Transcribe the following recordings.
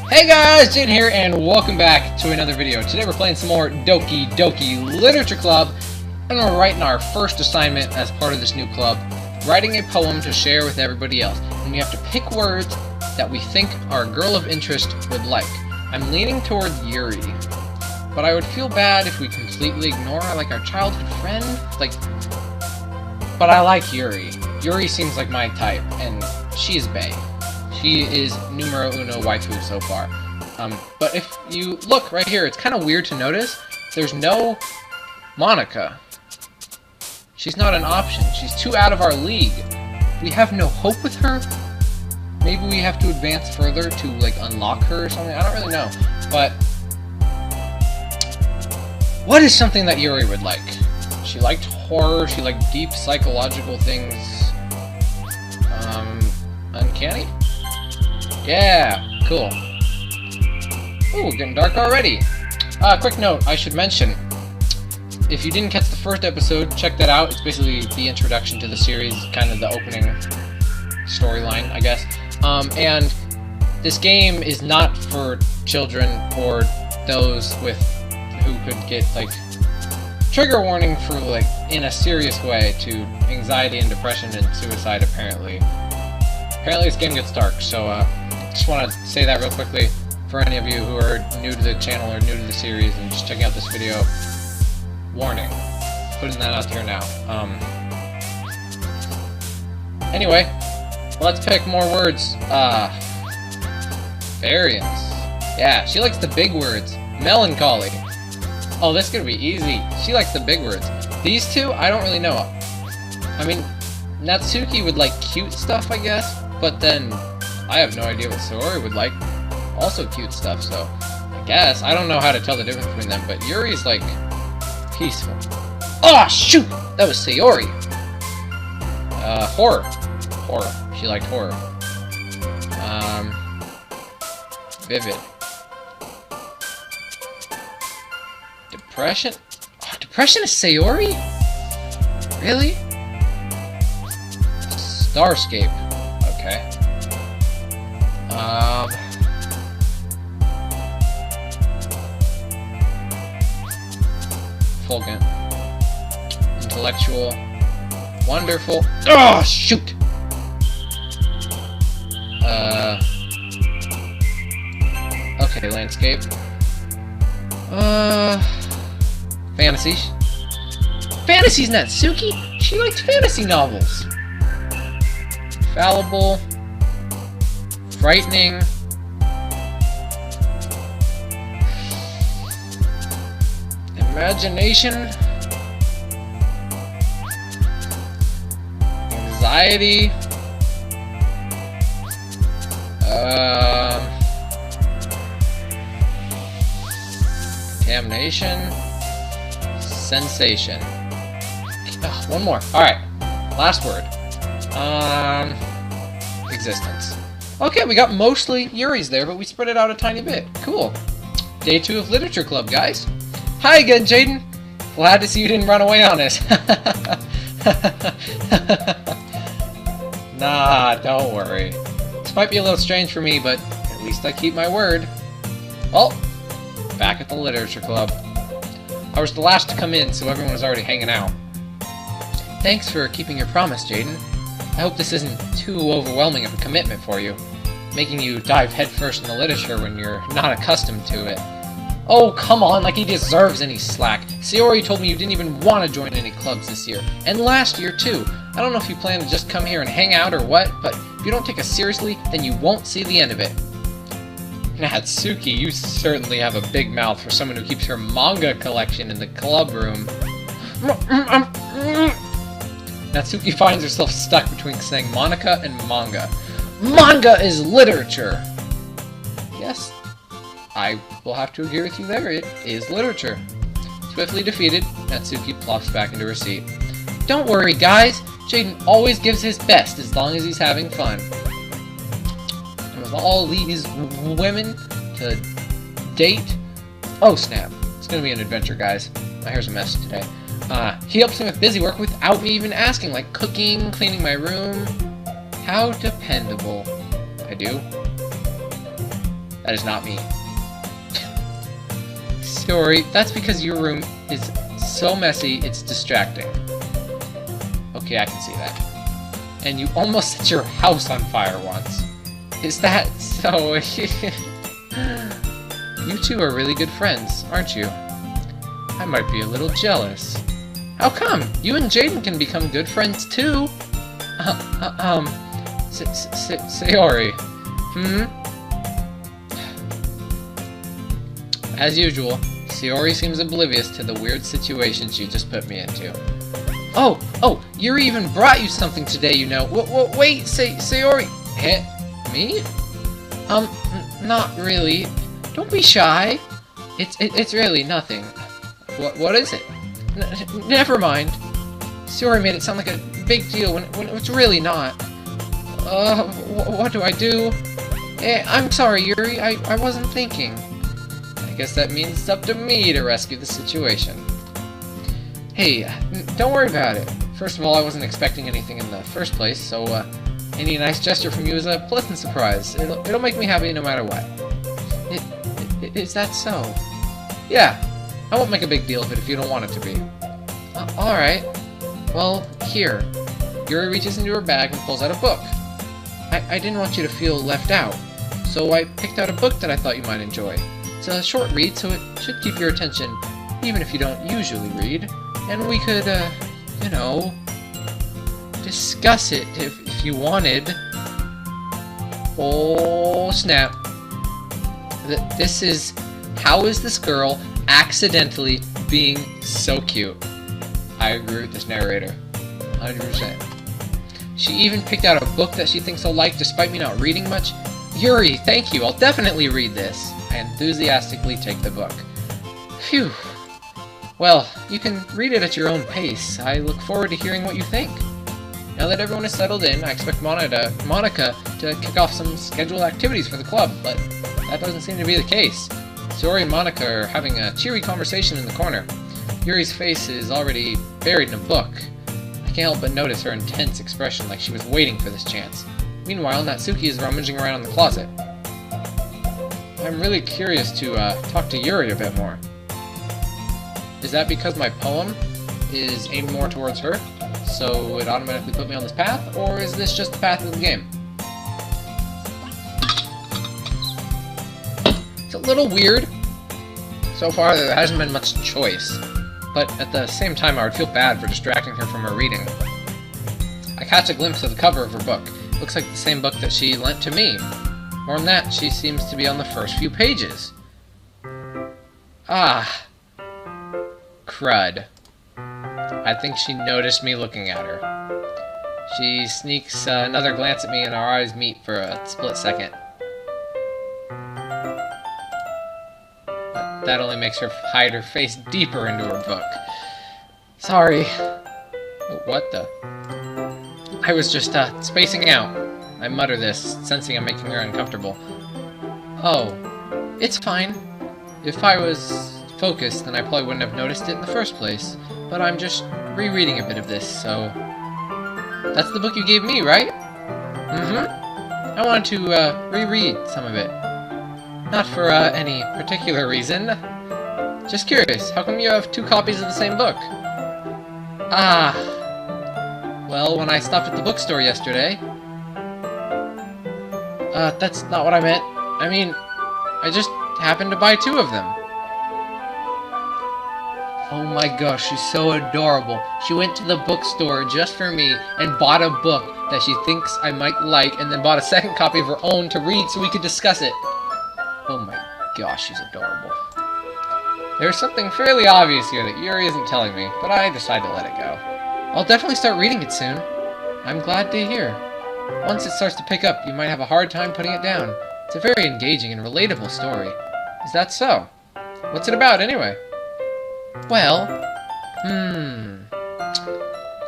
Hey guys, Jane here, and welcome back to another video. Today we're playing some more Doki Literature Club, and we're writing our first assignment as part of this new club, writing a poem to share with everybody else. And we have to pick words that we think our girl of interest would like. I'm leaning toward Yuri, but I would feel bad if we completely ignore her, like our childhood friend. But I like Yuri. Yuri seems like my type, and she's bae. She is numero uno waifu so far. But if you look right here, it's kind of weird to notice. There's no Monica. She's not an option. She's too out of our league. We have no hope with her. Maybe we have to advance further to like unlock her or something. I don't really know. But what is something that Yuri would like? She liked horror. She liked deep psychological things. Uncanny? Yeah, cool. Ooh, getting dark already. Quick note, I should mention, if you didn't catch the first episode, check that out. It's basically the introduction to the series, kind of the opening storyline, I guess. And this game is not for children or those who could get, like, trigger warning for, like, in a serious way to anxiety and depression and suicide, apparently. Apparently this game gets dark, so, just want to say that real quickly for any of you who are new to the channel or new to the series and just checking out this video. Warning. Putting that out there now. Anyway, let's pick more words. Variance. Yeah, she likes the big words. Melancholy. Oh, this is gonna be easy. She likes the big words. These two, I don't really know. I mean, Natsuki would like cute stuff, I guess, but then I have no idea what Sayori would like. Also cute stuff, so I guess. I don't know how to tell the difference between them, but Yuri's like peaceful. Oh, shoot! That was Sayori! Horror. Horror. She liked horror. Vivid. Depression? Oh, depression is Sayori? Really? Starscape. Okay. Fulgent. Intellectual. Wonderful. Oh, shoot! Okay, landscape. Fantasy. Fantasy's Natsuki? She likes fantasy novels. Fallible. Frightening. Imagination. Anxiety. Contamination. Sensation. Oh, one more. Alright. Last word. Existence. Okay, we got mostly Yuri's there, but we spread it out a tiny bit. Cool. Day 2 of Literature Club, guys. Hi again, Jaden. Glad to see you didn't run away on us. Nah, don't worry. This might be a little strange for me, but at least I keep my word. Well, back at the Literature Club. I was the last to come in, so everyone was already hanging out. Thanks for keeping your promise, Jaden. I hope this isn't too overwhelming of a commitment for you, making you dive headfirst into literature when you're not accustomed to it. Oh, come on, like he deserves any slack. Sayori told me you didn't even want to join any clubs this year, and last year too. I don't know if you plan to just come here and hang out or what, but if you don't take us seriously, then you won't see the end of it. Natsuki, you certainly have a big mouth for someone who keeps her manga collection in the club room. Natsuki finds herself stuck between saying Monica and manga. Manga is literature! Yes, I will have to agree with you there. It is literature. Swiftly defeated, Natsuki plops back into her seat. Don't worry, guys. Jaden always gives his best as long as he's having fun. And with all these women to date... Oh, snap. It's gonna be an adventure, guys. My hair's a mess today. He helps me with busy work without me even asking, like cooking, cleaning my room. How dependable. I do. That is not me. Sorry, that's because your room is so messy, it's distracting. Okay, I can see that. And you almost set your house on fire once. Is that so? You two are really good friends, aren't you? I might be a little jealous. How come? You and Jaden can become good friends too. Sayori. As usual, Sayori seems oblivious to the weird situation she just put me into. Oh, Yuri even brought you something today, you know. Wait, Sayori. Hit me? Not really. Don't be shy. It's really nothing. What is it? Never mind. Sayori made it sound like a big deal when it's really not. What do I do? I'm sorry, Yuri. I wasn't thinking. I guess that means it's up to me to rescue the situation. Hey, don't worry about it. First of all, I wasn't expecting anything in the first place, so any nice gesture from you is a pleasant surprise. It'll make me happy no matter what. Is that so? Yeah. I won't make a big deal of it if you don't want it to be. Alright. Well, here. Yuri reaches into her bag and pulls out a book. I didn't want you to feel left out, so I picked out a book that I thought you might enjoy. It's a short read, so it should keep your attention, even if you don't usually read. And we could, you know, discuss it if you wanted. Oh, snap. This is... How is this girl accidentally being so cute? I agree with this narrator. 100%. She even picked out a book that she thinks I'll like despite me not reading much. Yuri, thank you. I'll definitely read this. I enthusiastically take the book. Phew. Well, you can read it at your own pace. I look forward to hearing what you think. Now that everyone is settled in, I expect Monica to kick off some scheduled activities for the club, but that doesn't seem to be the case. Sayori and Monica are having a cheery conversation in the corner. Yuri's face is already buried in a book. I can't help but notice her intense expression like she was waiting for this chance. Meanwhile, Natsuki is rummaging around in the closet. I'm really curious to talk to Yuri a bit more. Is that because my poem is aimed more towards her, so it automatically put me on this path, or is this just the path of the game? It's a little weird. So far, there hasn't been much choice, but at the same time, I would feel bad for distracting her from her reading. I catch a glimpse of the cover of her book. It looks like the same book that she lent to me. More than that, she seems to be on the first few pages. Ah. Crud. I think she noticed me looking at her. She sneaks another glance at me and our eyes meet for a split second. But that only makes her hide her face deeper into her book. Sorry. What the? I was just spacing out. I mutter this, sensing I'm making her uncomfortable. Oh, it's fine. If I was focused, then I probably wouldn't have noticed it in the first place. But I'm just rereading a bit of this, so... That's the book you gave me, right? Mm-hmm. I wanted to reread some of it. Not for any particular reason. Just curious, how come you have 2 copies of the same book? Ah. Well, when I stopped at the bookstore yesterday... that's not what I meant. I mean, I just happened to buy 2 of them. Oh my gosh, she's so adorable. She went to the bookstore just for me and bought a book that she thinks I might like, and then bought a second copy of her own to read so we could discuss it. Oh my gosh, she's adorable. There's something fairly obvious here that Yuri isn't telling me, but I decide to let it go. I'll definitely start reading it soon. I'm glad to hear. Once it starts to pick up, you might have a hard time putting it down. It's a very engaging and relatable story. Is that so? What's it about, anyway? Well,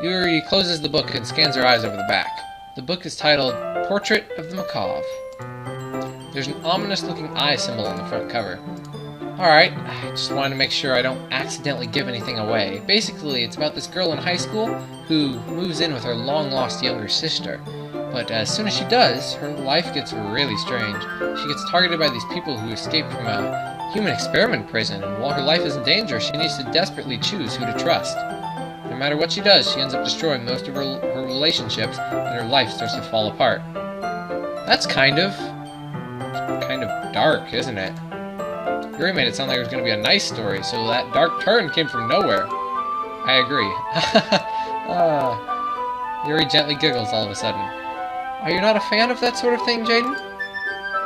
Yuri closes the book and scans her eyes over the back. The book is titled Portrait of the Macabre. There's an ominous-looking eye symbol on the front cover. Alright, I just wanted to make sure I don't accidentally give anything away. Basically, it's about this girl in high school who moves in with her long-lost younger sister. But as soon as she does, her life gets really strange. She gets targeted by these people who escaped from a human experiment prison, and while her life is in danger, she needs to desperately choose who to trust. No matter what she does, she ends up destroying most of her relationships, and her life starts to fall apart. That's kind of dark, isn't it? Yuri made it sound like it was going to be a nice story, so that dark turn came from nowhere. I agree. Yuri gently giggles all of a sudden. Are you not a fan of that sort of thing, Jaden?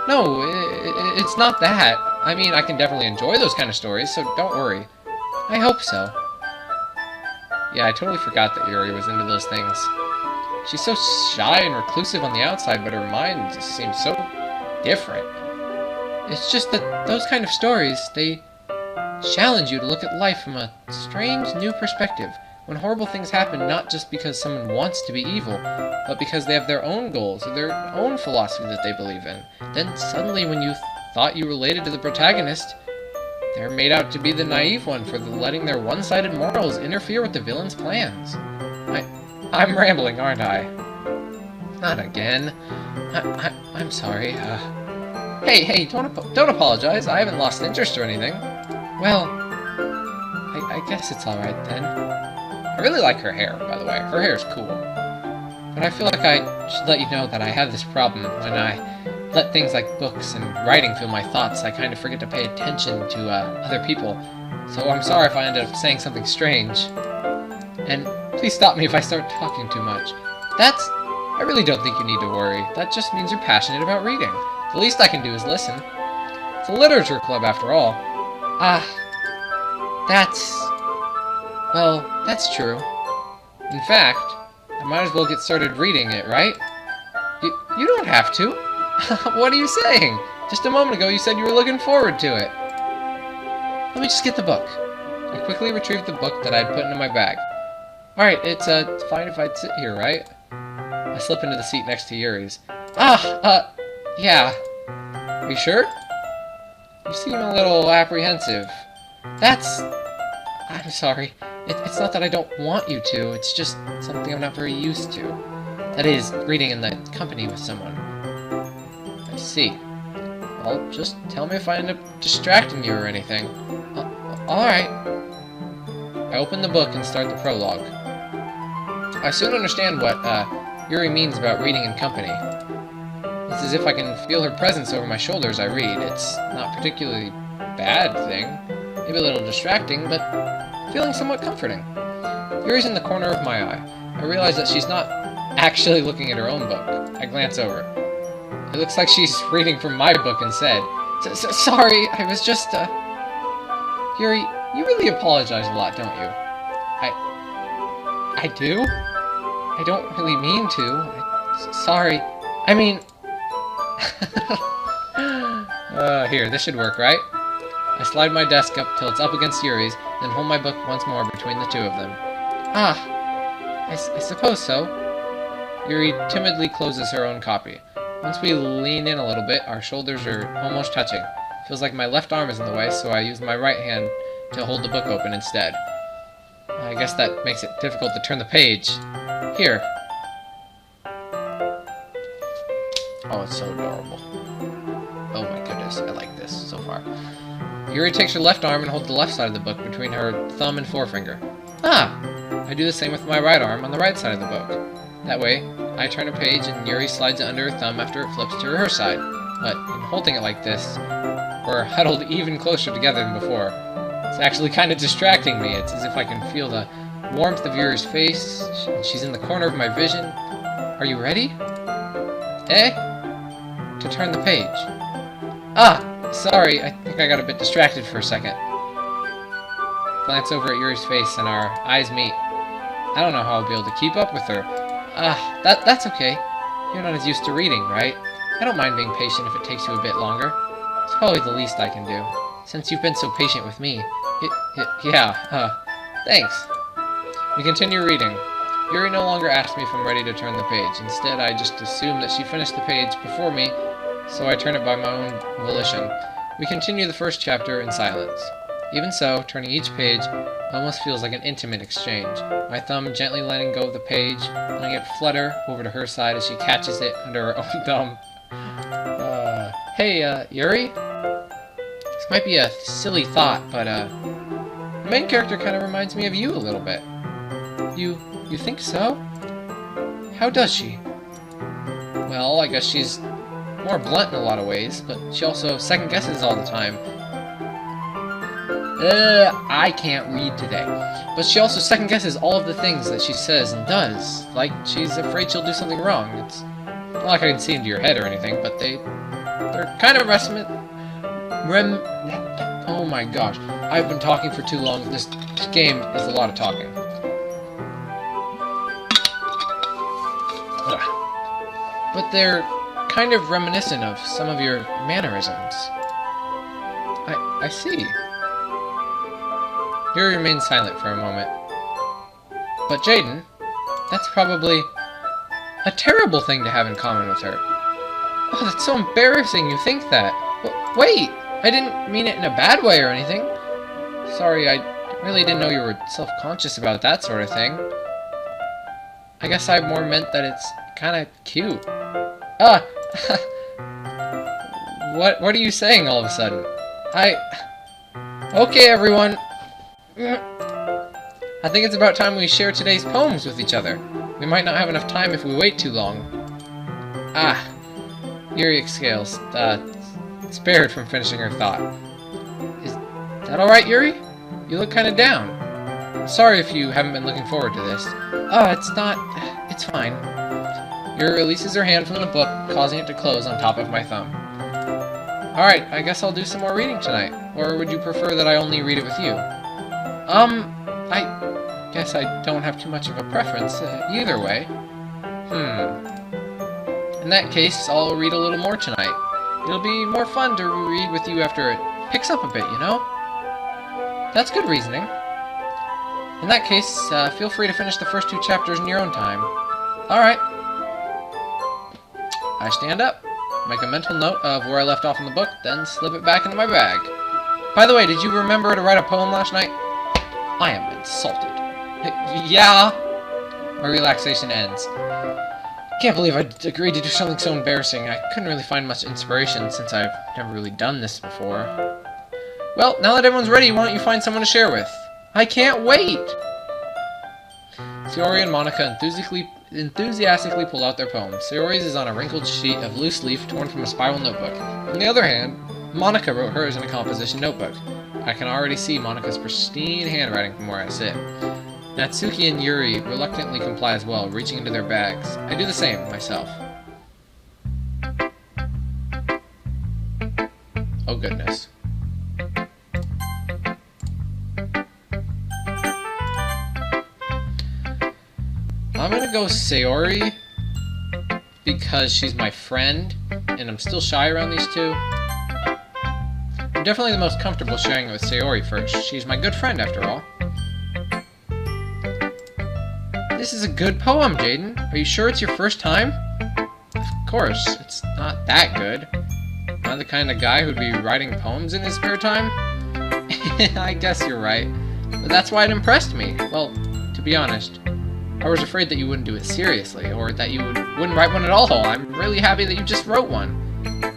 No, it's not that. I mean, I can definitely enjoy those kind of stories, so don't worry. I hope so. Yeah, I totally forgot that Yuri was into those things. She's so shy and reclusive on the outside, but her mind just seems so different. It's just that those kind of stories, they challenge you to look at life from a strange new perspective. When horrible things happen, not just because someone wants to be evil, but because they have their own goals or their own philosophy that they believe in. Then suddenly, when you thought you related to the protagonist, they're made out to be the naive one for letting their one-sided morals interfere with the villain's plans. I'm rambling, aren't I? Not again. I'm sorry. Hey, don't apologize. I haven't lost interest or anything. Well, I guess it's alright then. I really like her hair, by the way. Her hair is cool. But I feel like I should let you know that I have this problem. When I let things like books and writing fill my thoughts, I kind of forget to pay attention to other people. So I'm sorry if I end up saying something strange. And please stop me if I start talking too much. I really don't think you need to worry. That just means you're passionate about reading. The least I can do is listen. It's a literature club after all. Well, that's true. In fact, I might as well get started reading it, right? You don't have to. What are you saying? Just a moment ago you said you were looking forward to it. Let me just get the book. I quickly retrieved the book that I had put into my bag. Alright, it's fine if I sit here, right? I slip into the seat next to Yuri's. Yeah. Are you sure? You seem a little apprehensive. I'm sorry. It's not that I don't want you to, it's just something I'm not very used to. That is, reading in the company with someone. I see. Well, just tell me if I end up distracting you or anything. Alright. I open the book and start the prologue. I soon understand what Yuri means about reading in company. It's as if I can feel her presence over my shoulder as I read. It's not a particularly bad thing. Maybe a little distracting, but feeling somewhat comforting. Yuri's in the corner of my eye. I realize that she's not actually looking at her own book. I glance over. It looks like she's reading from my book instead. Sorry, I was just, Yuri, you really apologize a lot, don't you? I do? I don't really mean to. Sorry. I mean... Here, this should work, right? I slide my desk up till it's up against Yuri's, then hold my book once more between the two of them. I suppose so. Yuri timidly closes her own copy. Once we lean in a little bit, our shoulders are almost touching. Feels like my left arm is in the way, so I use my right hand to hold the book open instead. I guess that makes it difficult to turn the page. Here. Oh, it's so adorable. Oh my goodness, I like this so far. Yuri takes her left arm and holds the left side of the book between her thumb and forefinger. I do the same with my right arm on the right side of the book. That way, I turn a page and Yuri slides it under her thumb after it flips to her side. But in holding it like this, we're huddled even closer together than before. It's actually kind of distracting me. It's as if I can feel the warmth of Yuri's face. She's in the corner of my vision. Are you ready? To turn the page. Sorry, I think I got a bit distracted for a second. Glance over at Yuri's face and our eyes meet. I don't know how I'll be able to keep up with her. That's okay. You're not as used to reading, right? I don't mind being patient if it takes you a bit longer. It's probably the least I can do. Since you've been so patient with me. Thanks. We continue reading. Yuri no longer asks me if I'm ready to turn the page. Instead, I just assume that she finished the page before me, so I turn it by my own volition. We continue the first chapter in silence. Even so, turning each page almost feels like an intimate exchange. My thumb gently letting go of the page, letting it flutter over to her side as she catches it under her own thumb. Hey, Yuri? This might be a silly thought, but, the main character kind of reminds me of you a little bit. You think so? How does she? Well, I guess she's more blunt in a lot of ways, but she also second-guesses all the time. I can't read today. But she also second-guesses all of the things that she says and does. Like, she's afraid she'll do something wrong. It's not like I can see into your head or anything, but they're kind of oh my gosh. I've been talking for too long. This game is a lot of talking. But they're kind of reminiscent of some of your mannerisms. I see. Yuri remained silent for a moment. But Jaden, that's probably a terrible thing to have in common with her. Oh, that's so embarrassing you think that. Wait, I didn't mean it in a bad way or anything. Sorry, I really didn't know you were self-conscious about that sort of thing. I guess I more meant that it's kind of cute. What are you saying all of a sudden? Okay, everyone. I think it's about time we share today's poems with each other. We might not have enough time if we wait too long. Yuri exhales, spared from finishing her thought. Is that alright, Yuri? You look kinda down. I'm sorry if you haven't been looking forward to this. It's fine. Yuri releases her hand from the book, causing it to close on top of my thumb. Alright, I guess I'll do some more reading tonight. Or would you prefer that I only read it with you? I guess I don't have too much of a preference, either way. In that case, I'll read a little more tonight. It'll be more fun to read with you after it picks up a bit, you know? That's good reasoning. In that case, feel free to finish the first 2 chapters in your own time. Alright. I stand up, make a mental note of where I left off in the book, then slip it back into my bag. By the way, did you remember to write a poem last night? I am insulted. Yeah. My relaxation ends. Can't believe I agreed to do something so embarrassing. I couldn't really find much inspiration since I've never really done this before. Well, now that everyone's ready, why don't you find someone to share with? I can't wait! Sayori and Monica enthusiastically pull out their poems. Sayori's is on a wrinkled sheet of loose leaf torn from a spiral notebook. On the other hand, Monica wrote hers in a composition notebook. I can already see Monica's pristine handwriting from where I sit. Natsuki and Yuri reluctantly comply as well, reaching into their bags. I do the same, myself. Oh goodness. I'm gonna go Sayori, because she's my friend, and I'm still shy around these two. I'm definitely the most comfortable sharing it with Sayori first. She's my good friend, after all. This is a good poem, Jaden. Are you sure it's your first time? Of course, it's not that good. Not the kind of guy who'd be writing poems in his spare time. I guess you're right. But that's why it impressed me. Well, to be honest, I was afraid that you wouldn't do it seriously, or that you wouldn't write one at all. I'm really happy that you just wrote one.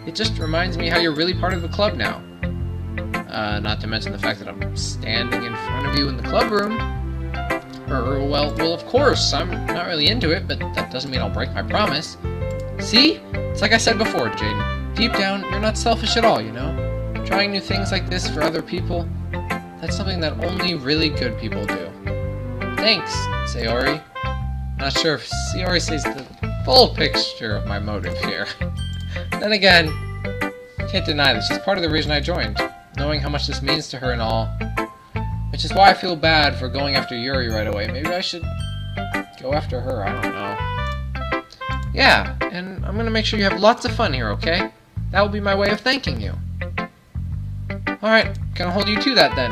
It just reminds me how you're really part of the club now. Not to mention the fact that I'm standing in front of you in the club room. Well, of course, I'm not really into it, but that doesn't mean I'll break my promise. See? It's like I said before, Jaden. Deep down, you're not selfish at all, you know? Trying new things like this for other people, that's something that only really good people do. Thanks, Sayori. Not sure if Sayori sees the full picture of my motive here. Then again, can't deny that she's part of the reason I joined, knowing how much this means to her and all. Which is why I feel bad for going after Yuri right away. Maybe I should go after her, I don't know. Yeah, and I'm gonna make sure you have lots of fun here, okay? That will be my way of thanking you. Alright, gonna hold you to that then.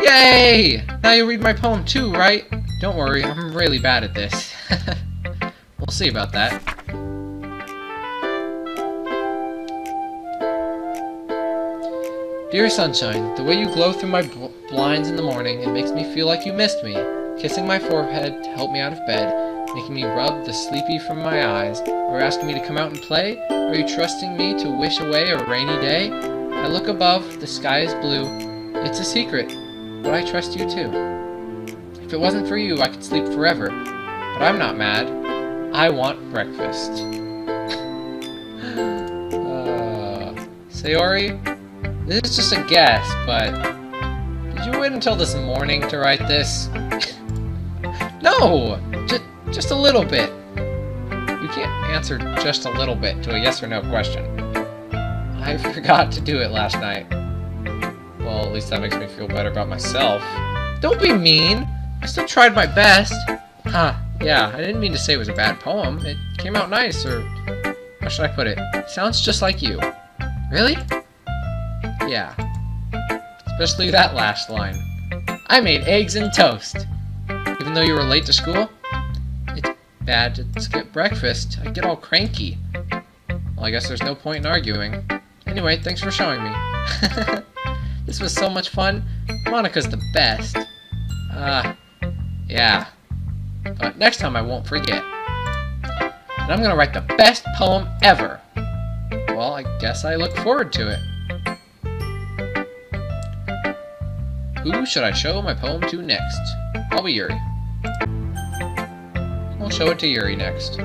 Yay! Now you'll read my poem too, right? Don't worry, I'm really bad at this. We'll see about that. Dear sunshine, the way you glow through my blinds in the morning, it makes me feel like you missed me. Kissing my forehead to help me out of bed, making me rub the sleepy from my eyes, or asking me to come out and play? Are you trusting me to wish away a rainy day? I look above, the sky is blue. It's a secret, but I trust you too. If it wasn't for you, I could sleep forever. But I'm not mad. I want breakfast. Sayori, this is just a guess, but did you wait until this morning to write this? No! Just a little bit. You can't answer just a little bit to a yes or no question. I forgot to do it last night. Well, at least that makes me feel better about myself. Don't be mean! I still tried my best. Yeah, I didn't mean to say it was a bad poem. It came out nice, or how should I put it? Sounds just like you. Really? Yeah. Especially that last line. I made eggs and toast. Even though you were late to school? It's bad to skip breakfast. I get all cranky. Well, I guess there's no point in arguing. Anyway, thanks for showing me. This was so much fun. Monika's the best. Yeah. But next time I won't forget. And I'm gonna write the best poem ever. Well, I guess I look forward to it. Who should I show my poem to next? Probably Yuri. We'll show it to Yuri next.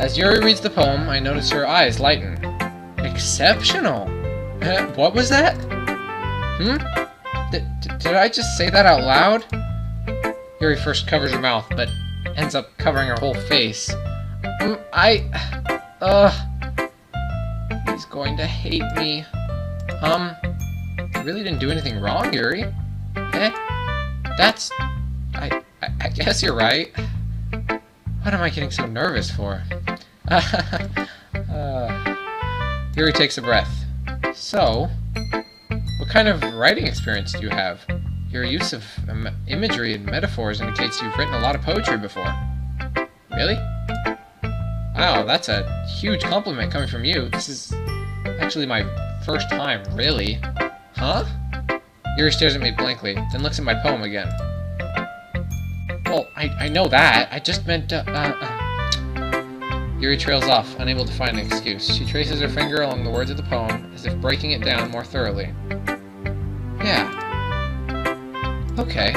As Yuri reads the poem, I notice her eyes lighten. Exceptional! What was that? Did I just say that out loud? Yuri first covers her mouth, but ends up covering her whole face. He's going to hate me. I really didn't do anything wrong, Yuri. That's... I guess you're right. What am I getting so nervous for? Yuri takes a breath. So, what kind of writing experience do you have? Your use of imagery and metaphors indicates you've written a lot of poetry before. Really? Wow, that's a huge compliment coming from you. This is actually my first time, really. Huh? Yuri stares at me blankly, then looks at my poem again. Well, I know that. I just meant, Yuri trails off, unable to find an excuse. She traces her finger along the words of the poem, as if breaking it down more thoroughly. Yeah. Okay.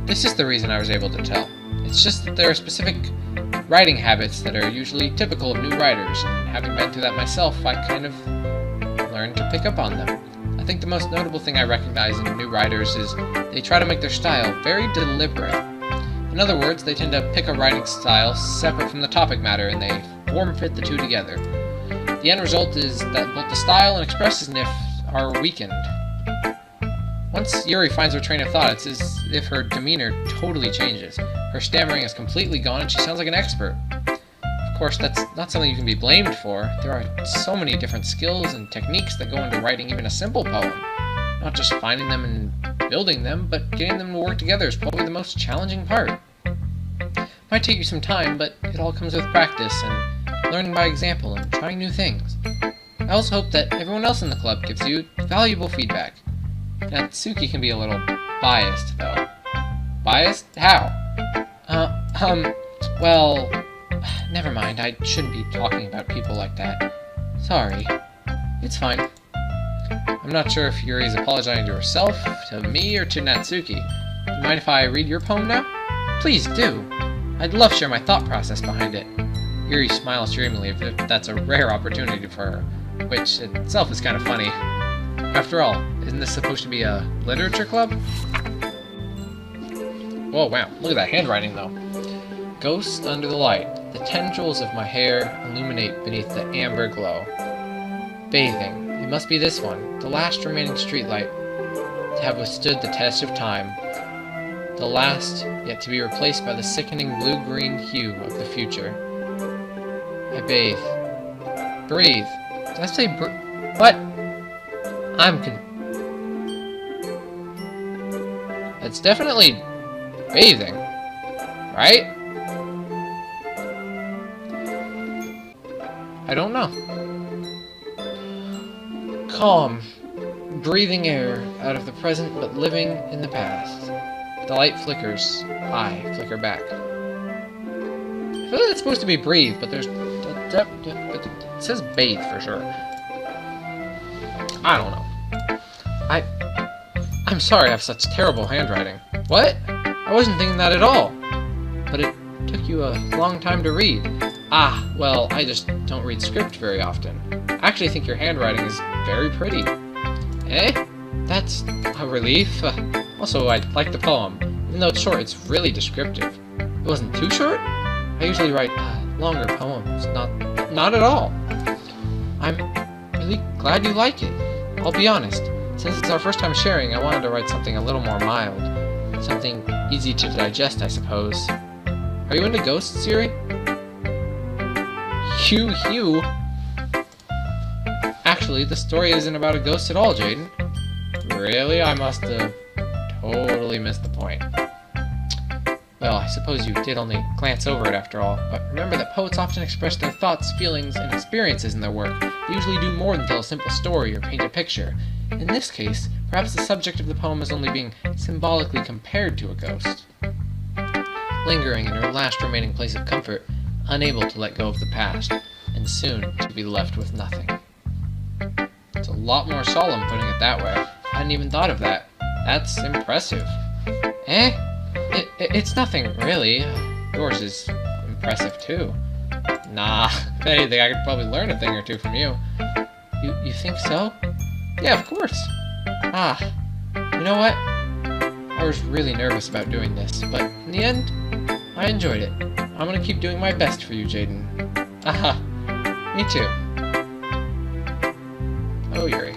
This is the reason I was able to tell. It's just that there are specific writing habits that are usually typical of new writers, and having been through that myself, I kind of learned to pick up on them. I think the most notable thing I recognize in new writers is they try to make their style very deliberate. In other words, they tend to pick a writing style separate from the topic matter, and they form-fit the two together. The end result is that both the style and expressiveness are weakened. Once Yuri finds her train of thought, it's as if her demeanor totally changes. Her stammering is completely gone, and she sounds like an expert. Of course, that's not something you can be blamed for. There are so many different skills and techniques that go into writing even a simple poem. Not just finding them and building them, but getting them to work together is probably the most challenging part. It might take you some time, but it all comes with practice and learning by example and trying new things. I also hope that everyone else in the club gives you valuable feedback. Natsuki can be a little biased, though. Biased? How? Well, never mind. I shouldn't be talking about people like that. Sorry. It's fine. I'm not sure if Yuri's apologizing to herself, to me, or to Natsuki. Do you mind if I read your poem now? Please do. I'd love to share my thought process behind it. Yuri smiles dreamily as if that's a rare opportunity for her, which itself is kind of funny. After all, isn't this supposed to be a literature club? Whoa, wow, look at that handwriting, though. Ghost under the light. The tendrils of my hair illuminate beneath the amber glow. Bathing. It must be this one, the last remaining streetlight to have withstood the test of time. The last, yet to be replaced by the sickening blue-green hue of the future. I bathe. Breathe. Did I say what? It's definitely bathing, right? I don't know. Calm. Breathing air out of the present but living in the past. The light flickers. I flicker back. I feel like it's supposed to be breathe, but there's... It says bathe for sure. I don't know. I'm sorry I have such terrible handwriting. What? I wasn't thinking that at all. But it took you a long time to read. Ah, well, I just don't read script very often. I actually think your handwriting is very pretty. Eh? That's a relief. Also, I like the poem. Even though it's short, it's really descriptive. It wasn't too short? I usually write longer poems. Not at all. I'm really glad you like it. I'll be honest. Since it's our first time sharing, I wanted to write something a little more mild. Something easy to digest, I suppose. Are you into ghosts, Yuri? Hugh? Actually, the story isn't about a ghost at all, Jaden. Really? I must have totally missed the point. Well, I suppose you did only glance over it after all, but remember that poets often express their thoughts, feelings, and experiences in their work. They usually do more than tell a simple story or paint a picture. In this case, perhaps the subject of the poem is only being symbolically compared to a ghost. Lingering in her last remaining place of comfort, unable to let go of the past, and soon to be left with nothing. It's a lot more solemn putting it that way. I hadn't even thought of that. That's impressive. Eh? It's nothing, really. Yours is impressive, too. Nah, if anything, I could probably learn a thing or two from you. You think so? Yeah, of course. Ah, you know what? I was really nervous about doing this, but in the end, I enjoyed it. I'm gonna keep doing my best for you, Jaden. Aha, me too. Oh, Yuri.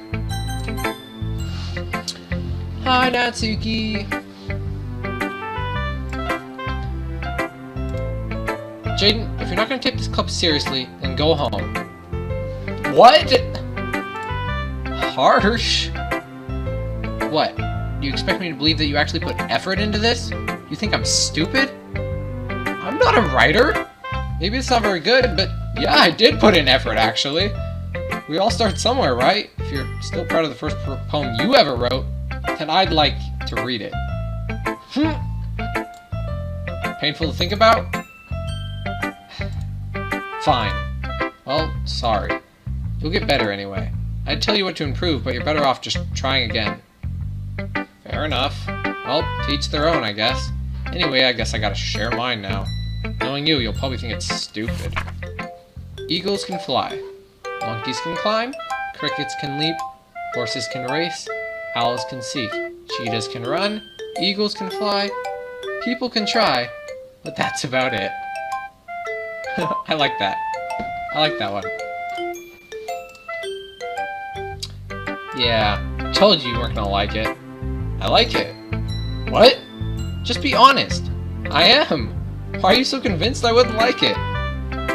Hi, Natsuki. Jaden, if you're not gonna take this club seriously, then go home. What? Harsh. What? Do you expect me to believe that you actually put effort into this? You think I'm stupid? I'm not a writer. Maybe it's not very good, but yeah, I did put in effort, actually. We all start somewhere, right? If you're still proud of the first poem you ever wrote, then I'd like to read it. Painful to think about? Fine. Well, sorry. You'll get better anyway. I'd tell you what to improve, but you're better off just trying again. Fair enough. Well, to each their own, I guess. Anyway, I guess I gotta share mine now. Knowing you'll probably think it's stupid. Eagles can fly. Monkeys can climb. Crickets can leap. Horses can race. Owls can seek. Cheetahs can run. Eagles can fly. People can try. But that's about it. I like that. I like that one. Yeah, told you weren't gonna like it. I like it. What? Just be honest. I am. Why are you so convinced I wouldn't like it?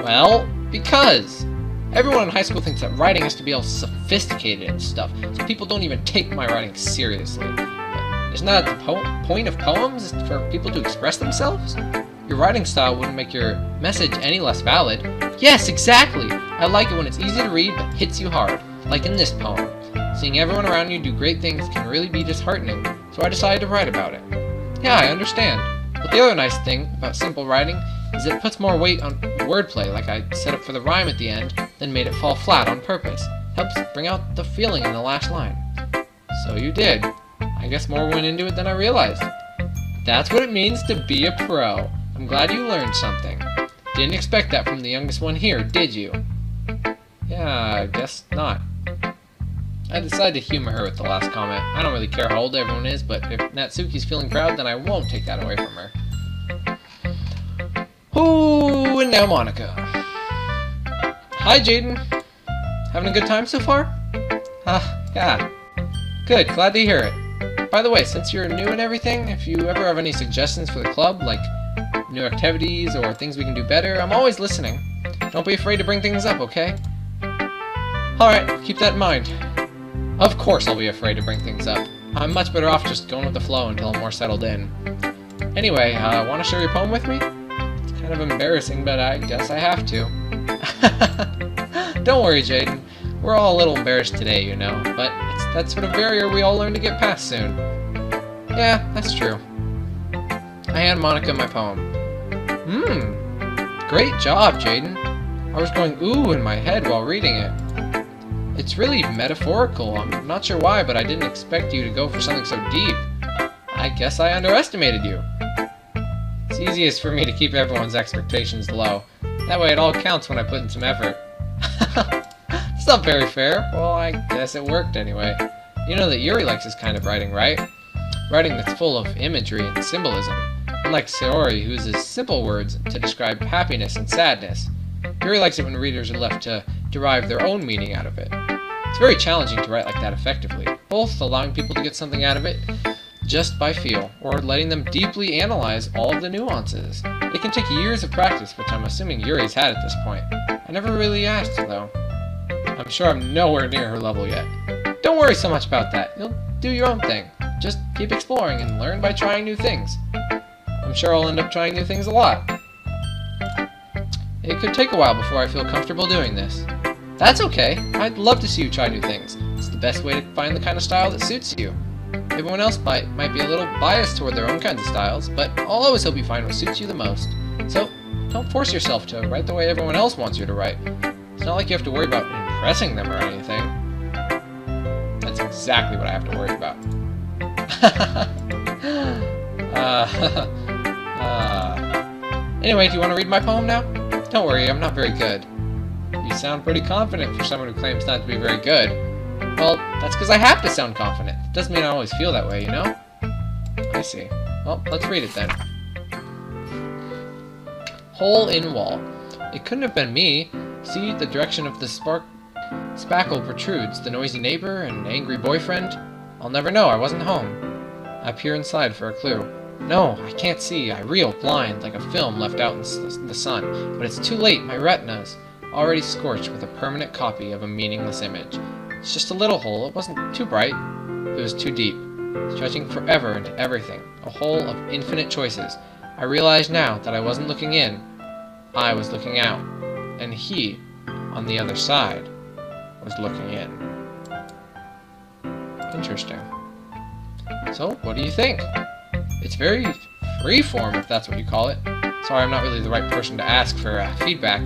Well, because. Everyone in high school thinks that writing has to be all sophisticated and stuff, so people don't even take my writing seriously. But isn't that the point of poems? Is for people to express themselves? Your writing style wouldn't make your message any less valid. Yes, exactly! I like it when it's easy to read but hits you hard, like in this poem. Seeing everyone around you do great things can really be disheartening, so I decided to write about it. Yeah, I understand. But the other nice thing about simple writing is that it puts more weight on wordplay, like I set up for the rhyme at the end, then made it fall flat on purpose. Helps bring out the feeling in the last line. So you did. I guess more went into it than I realized. That's what it means to be a pro. I'm glad you learned something. Didn't expect that from the youngest one here, did you? Yeah, I guess not. I decided to humor her with the last comment. I don't really care how old everyone is, but if Natsuki's feeling proud, then I won't take that away from her. Ooh, and now Monica. Hi, Jaden. Having a good time so far? Yeah. Good, glad to hear it. By the way, since you're new and everything, if you ever have any suggestions for the club, like new activities or things we can do better, I'm always listening. Don't be afraid to bring things up, okay? Alright, keep that in mind. Of course I'll be afraid to bring things up. I'm much better off just going with the flow until I'm more settled in. Anyway, want to share your poem with me? It's kind of embarrassing, but I guess I have to. Don't worry, Jaden. We're all a little embarrassed today, you know, but it's that sort of barrier we all learn to get past soon. Yeah, that's true. I hand Monica my poem. Great job, Jaden. I was going ooh in my head while reading it. It's really metaphorical. I'm not sure why, but I didn't expect you to go for something so deep. I guess I underestimated you. It's easiest for me to keep everyone's expectations low. That way it all counts when I put in some effort. It's not very fair. Well, I guess it worked anyway. You know that Yuri likes this kind of writing, right? Writing that's full of imagery and symbolism. Unlike Sayori, who uses simple words to describe happiness and sadness. Yuri likes it when readers are left to derive their own meaning out of it. It's very challenging to write like that effectively, both allowing people to get something out of it just by feel, or letting them deeply analyze all of the nuances. It can take years of practice, which I'm assuming Yuri's had at this point. I never really asked, though. I'm sure I'm nowhere near her level yet. Don't worry so much about that. You'll do your own thing. Just keep exploring and learn by trying new things. I'm sure I'll end up trying new things a lot. It could take a while before I feel comfortable doing this. That's okay. I'd love to see you try new things. It's the best way to find the kind of style that suits you. Everyone else might be a little biased toward their own kinds of styles, but I'll always help you find what suits you the most. So, don't force yourself to write the way everyone else wants you to write. It's not like you have to worry about impressing them or anything. That's exactly what I have to worry about. Anyway, do you want to read my poem now? Don't worry, I'm not very good. You sound pretty confident for someone who claims not to be very good. Well, that's because I have to sound confident. It doesn't mean I always feel that way, you know? I see. Well, let's read it then. Hole in wall. It couldn't have been me. See, the direction of the spackle protrudes. The noisy neighbor and angry boyfriend. I'll never know. I wasn't home. I peer inside for a clue. No, I can't see. I reel blind, like a film left out in the sun. But it's too late. My retina's already scorched with a permanent copy of a meaningless image. It's just a little hole. It wasn't too bright. It was too deep, stretching forever into everything. A hole of infinite choices. I realize now that I wasn't looking in. I was looking out. And he, on the other side, was looking in. Interesting. So, what do you think? It's very freeform, if that's what you call it. Sorry, I'm not really the right person to ask for feedback.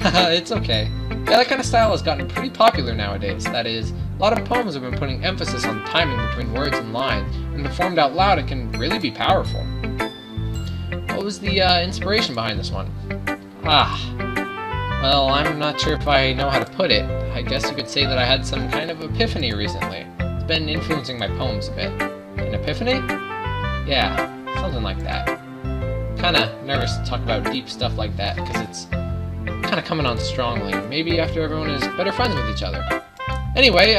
Haha, it's okay. Yeah, that kind of style has gotten pretty popular nowadays. That is, a lot of poems have been putting emphasis on timing between words and lines. When performed out loud, it can really be powerful. What was the inspiration behind this one? Well, I'm not sure if I know how to put it. I guess you could say that I had some kind of epiphany recently. It's been influencing my poems a bit. An epiphany? Yeah, something like that. Kinda nervous to talk about deep stuff like that, because it's kinda coming on strongly. Maybe after everyone is better friends with each other. Anyway,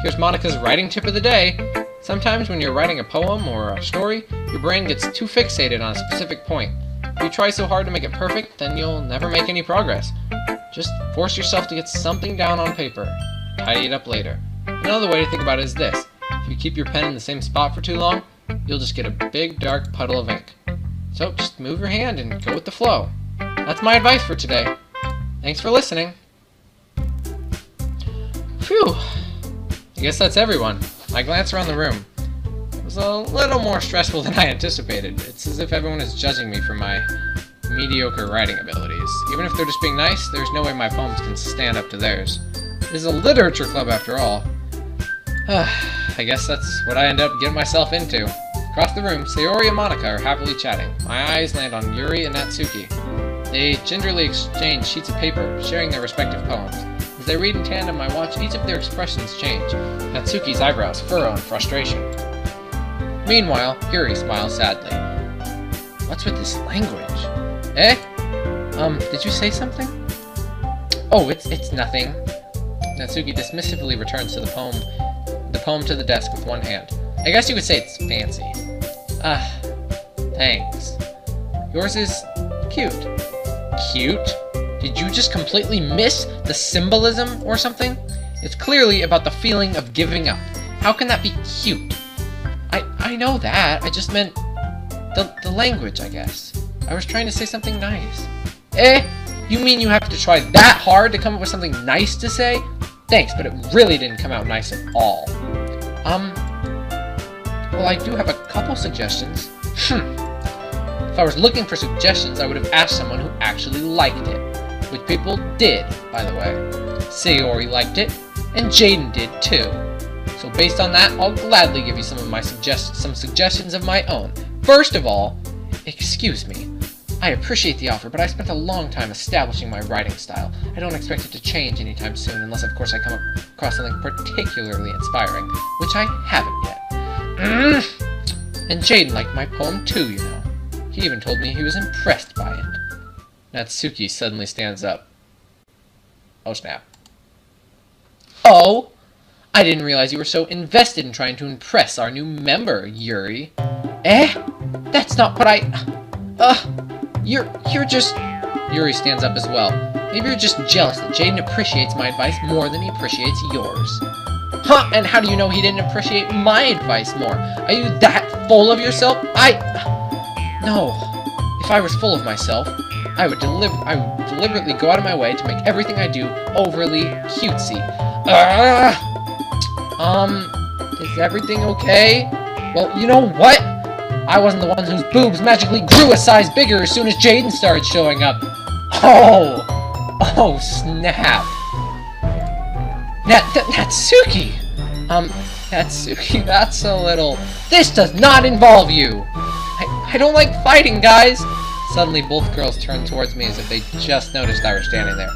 here's Monica's writing tip of the day. Sometimes when you're writing a poem or a story, your brain gets too fixated on a specific point. If you try so hard to make it perfect, then you'll never make any progress. Just force yourself to get something down on paper. Tidy it up later. Another way to think about it is this. If you keep your pen in the same spot for too long, you'll just get a big dark puddle of ink. So just move your hand and go with the flow. That's my advice for today. Thanks for listening. Phew. I guess that's everyone. I glance around the room. It was a little more stressful than I anticipated. It's as if everyone is judging me for my mediocre writing abilities. Even if they're just being nice, there's no way my poems can stand up to theirs. This is a literature club after all. I guess that's what I end up getting myself into. Across the room, Sayori and Monica are happily chatting. My eyes land on Yuri and Natsuki. They gingerly exchange sheets of paper, sharing their respective poems. As they read in tandem, I watch each of their expressions change. Natsuki's eyebrows furrow in frustration. Meanwhile, Yuri smiles sadly. What's with this language? Eh? Did you say something? Oh, it's nothing. Natsuki dismissively returns to the poem to the desk with one hand. I guess you could say it's fancy. Thanks. Yours is cute. Cute? Did you just completely miss the symbolism or something? It's clearly about the feeling of giving up. How can that be cute? I know that. I just meant the language, I guess. I was trying to say something nice. You mean you have to try that hard to come up with something nice to say? Thanks, but it really didn't come out nice at all. Well, I do have a couple suggestions. If I was looking for suggestions, I would have asked someone who actually liked it. Which people did, by the way. Sayori liked it, and Jaden did too. So based on that, I'll gladly give you some suggestions of my own. First of all, excuse me. I appreciate the offer, but I spent a long time establishing my writing style. I don't expect it to change anytime soon, unless of course I come across something particularly inspiring, which I haven't yet. And Jaden liked my poem too, you know. He even told me he was impressed by it. Natsuki suddenly stands up. Oh snap. Oh! I didn't realize you were so invested in trying to impress our new member, Yuri. Eh? That's not what You're just... Yuri stands up as well. Maybe you're just jealous that Jaden appreciates my advice more than he appreciates yours. Huh? And how do you know he didn't appreciate my advice more? Are you that full of yourself? No. If I was full of myself, I would deliberately go out of my way to make everything I do overly cutesy. Is everything okay? Well, you know what? I wasn't the one whose boobs magically grew a size bigger as soon as Jaden started showing up. Oh, snap. Natsuki! Natsuki, that's a little... This does not involve you! I don't like fighting, guys! Suddenly, both girls turned towards me as if they just noticed I was standing there.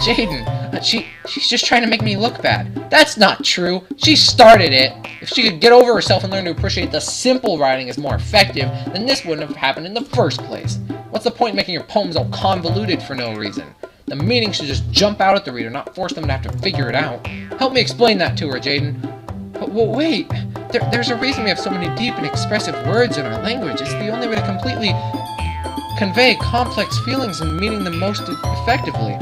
Jaden, she's just trying to make me look bad. That's not true. She started it. If she could get over herself and learn to appreciate the simple writing is more effective, then this wouldn't have happened in the first place. What's the point in making your poems all convoluted for no reason? The meaning should just jump out at the reader, not force them to have to figure it out. Help me explain that to her, Jaden. But wait, there's a reason we have so many deep and expressive words in our language. It's the only way to completely convey complex feelings and meaning them most effectively.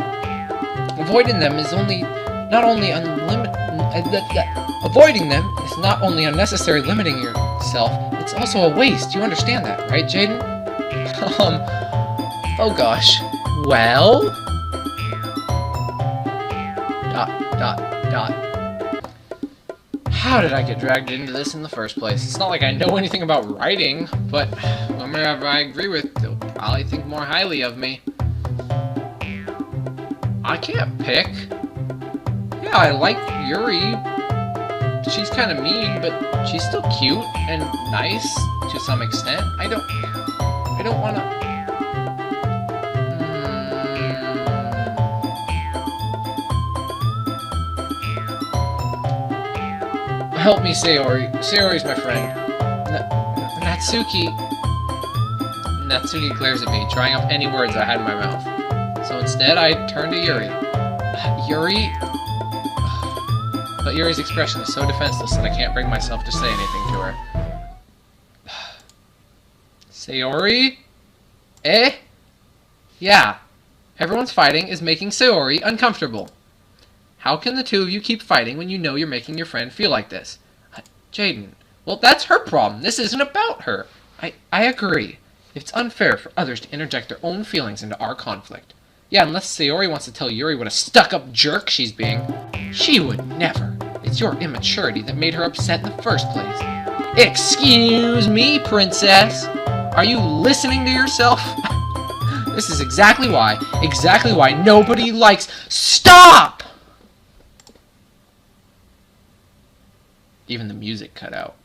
Avoiding them is not only unnecessary limiting yourself, it's also a waste. You understand that, right, Jaden? Oh gosh. Well? ... How did I get dragged into this in the first place? It's not like I know anything about writing, but whomever I agree with, they'll probably think more highly of me. I can't pick. Yeah, I like Yuri. She's kind of mean, but she's still cute and nice to some extent. I don't want to... Help me, Sayori. Sayori's my friend. Natsuki glares at me, trying up any words I had in my mouth. So instead, I turn to Yuri. Yuri? But Yuri's expression is so defenseless that I can't bring myself to say anything to her. Sayori? Eh? Yeah. Everyone's fighting is making Sayori uncomfortable. How can the two of you keep fighting when you know you're making your friend feel like this? Jaden. Well, that's her problem. This isn't about her. I agree. It's unfair for others to interject their own feelings into our conflict. Yeah, unless Sayori wants to tell Yuri what a stuck-up jerk she's being. She would never. It's your immaturity that made her upset in the first place. Excuse me, princess. Are you listening to yourself? This is exactly why nobody likes... Stop! Even the music cut out.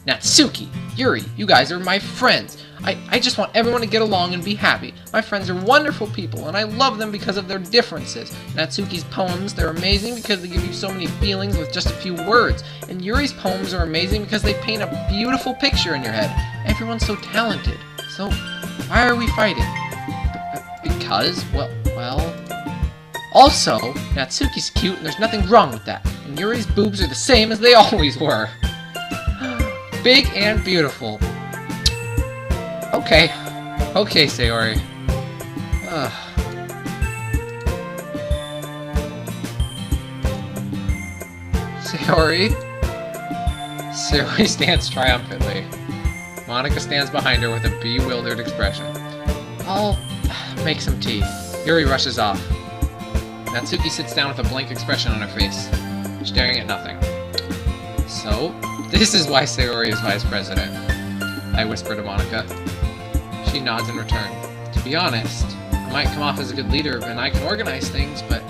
Natsuki, Yuri, you guys are my friends. I just want everyone to get along and be happy. My friends are wonderful people, and I love them because of their differences. Natsuki's poems, they're amazing because they give you so many feelings with just a few words. And Yuri's poems are amazing because they paint a beautiful picture in your head. Everyone's so talented. So, why are we fighting? Because, well... Also, Natsuki's cute and there's nothing wrong with that. And Yuri's boobs are the same as they always were. Big and beautiful. Okay, Sayori. Sayori stands triumphantly. Monica stands behind her with a bewildered expression. I'll make some tea. Yuri rushes off. Natsuki sits down with a blank expression on her face, staring at nothing. So, this is why Sayori is vice president, I whisper to Monica. She nods in return. To be honest, I might come off as a good leader and I can organize things, but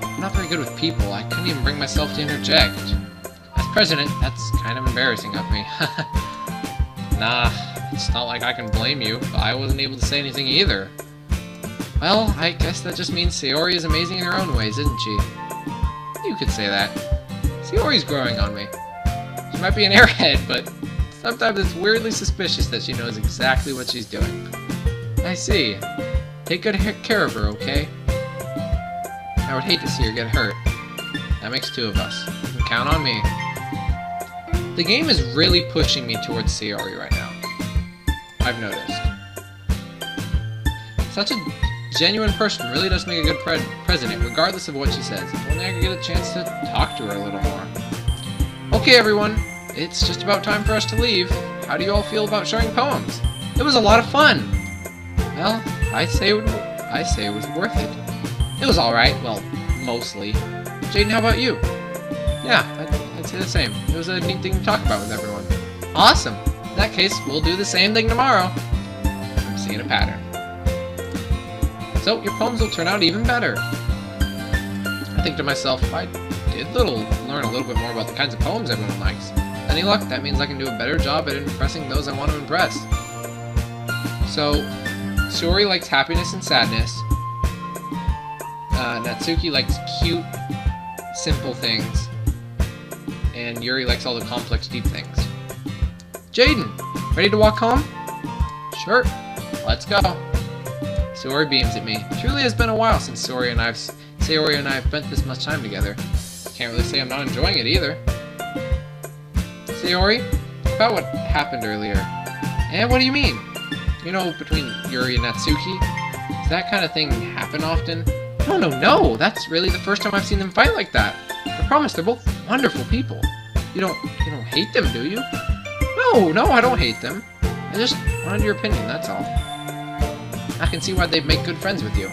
I'm not very good with people. I couldn't even bring myself to interject. As president, that's kind of embarrassing of me. Nah, it's not like I can blame you. I wasn't able to say anything either. Well, I guess that just means Sayori is amazing in her own ways, isn't she? You could say that. Sayori's growing on me. She might be an airhead, but sometimes it's weirdly suspicious that she knows exactly what she's doing. I see. Take good care of her, okay? I would hate to see her get hurt. That makes two of us. You can count on me. The game is really pushing me towards Sayori right now. I've noticed. Such a genuine person really does make a good president, regardless of what she says. If only I could get a chance to talk to her a little more. Okay, everyone. It's just about time for us to leave. How do you all feel about sharing poems? It was a lot of fun. Well, I say it was worth it. It was alright. Well, mostly. Jaden, how about you? Yeah, I'd say the same. It was a neat thing to talk about with everyone. Awesome. In that case, we'll do the same thing tomorrow. I'm seeing a pattern. So, your poems will turn out even better. I think to myself, if I did learn a little bit more about the kinds of poems everyone likes, any luck, that means I can do a better job at impressing those I want to impress. So, Sayori likes happiness and sadness. Natsuki likes cute, simple things. And Yuri likes all the complex, deep things. Jaden, ready to walk home? Sure, let's go. Sayori beams at me. It truly has been a while since Sayori and I have spent this much time together. Can't really say I'm not enjoying it either. Sayori, about what happened earlier. And what do you mean? You know, between Yuri and Natsuki? Does that kind of thing happen often? No, that's really the first time I've seen them fight like that. I promise they're both wonderful people. You don't hate them, do you? No, I don't hate them. I just wanted your opinion, that's all. I can see why they'd make good friends with you.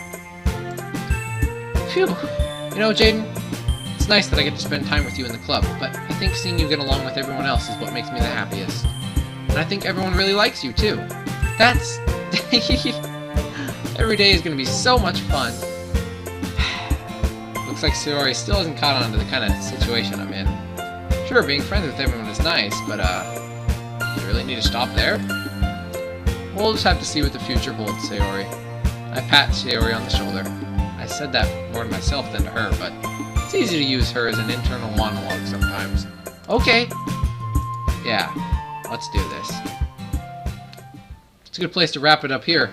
Phew. You know, Jaden, it's nice that I get to spend time with you in the club, but I think seeing you get along with everyone else is what makes me the happiest. And I think everyone really likes you, too. That's... Every day is going to be so much fun. Looks like Sayori still hasn't caught on to the kind of situation I'm in. Sure, being friends with everyone is nice, but, do you really need to stop there? We'll just have to see what the future holds, Sayori. I pat Sayori on the shoulder. I said that more to myself than to her, but it's easy to use her as an internal monologue sometimes. Okay. Yeah, let's do this. It's a good place to wrap it up here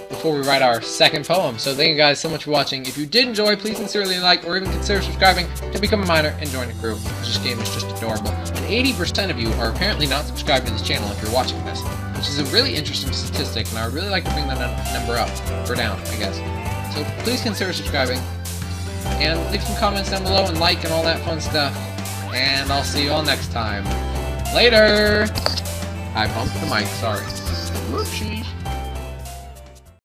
before we write our second poem. So thank you guys so much for watching. If you did enjoy, please sincerely like or even consider subscribing to become a minor and join the crew. This game is just adorable. And 80% of you are apparently not subscribed to this channel if you're watching this, which is a really interesting statistic, and I would really like to bring that number up, or down, I guess. So please consider subscribing, and leave some comments down below, and like, and all that fun stuff. And I'll see you all next time. Later! I bumped the mic, sorry. Whoopsies.